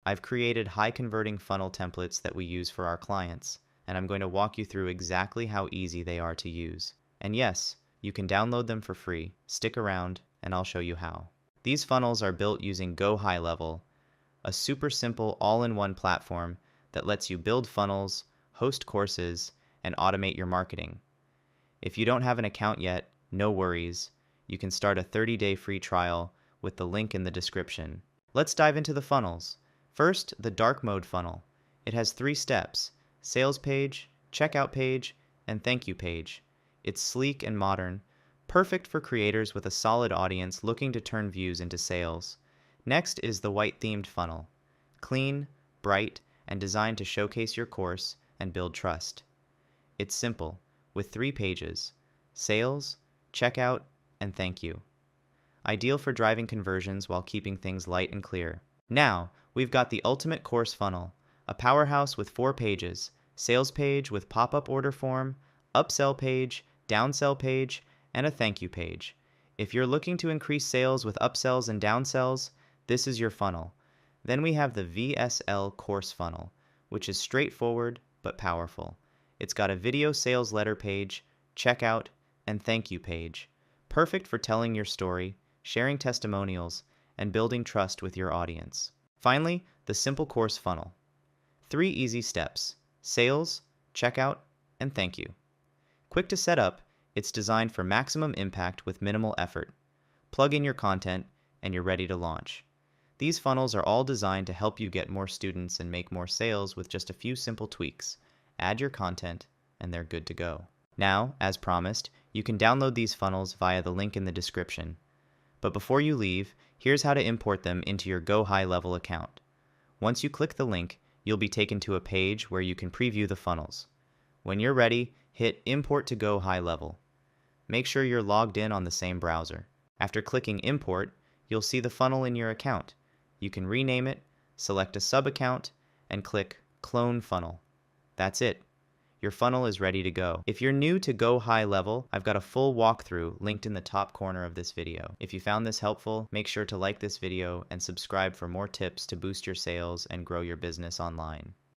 I've created high-converting funnel templates that we use for our clients, and I'm going to walk you through exactly how easy they are to use. And yes, you can download them for free. Stick around, and I'll show you how. These funnels are built using GoHighLevel, a super simple all-in-one platform that lets you build funnels, host courses, and automate your marketing. If you don't have an account yet, no worries. You can start a 30-day free trial with the link in the description. Let's dive into the funnels. First, the dark mode funnel. It has 3 steps: sales page, checkout page, and thank you page. It's sleek and modern, perfect for creators with a solid audience looking to turn views into sales. Next is the white themed funnel. Clean, bright, and designed to showcase your course and build trust. It's simple, with 3 pages: sales, checkout, and thank you. Ideal for driving conversions while keeping things light and clear. Now, we've got the ultimate course funnel, a powerhouse with 4 pages: sales page with pop-up order form, upsell page, downsell page, and a thank you page. If you're looking to increase sales with upsells and downsells, this is your funnel. Then we have the VSL course funnel, which is straightforward but powerful. It's got a video sales letter page, checkout, and thank you page. Perfect for telling your story, sharing testimonials, and building trust with your audience. Finally, the simple course funnel. 3 easy steps: sales, checkout, and thank you. Quick to set up, it's designed for maximum impact with minimal effort. Plug in your content, and you're ready to launch. These funnels are all designed to help you get more students and make more sales with just a few simple tweaks. Add your content, and they're good to go. Now, as promised, you can download these funnels via the link in the description. But before you leave, here's how to import them into your GoHighLevel account. Once you click the link, you'll be taken to a page where you can preview the funnels. When you're ready, hit Import to GoHighLevel. Make sure you're logged in on the same browser. After clicking Import, you'll see the funnel in your account. You can rename it, select a sub-account, and click Clone Funnel. That's it. Your funnel is ready to go. If you're new to GoHighLevel, I've got a full walkthrough linked in the top corner of this video. If you found this helpful, make sure to like this video and subscribe for more tips to boost your sales and grow your business online.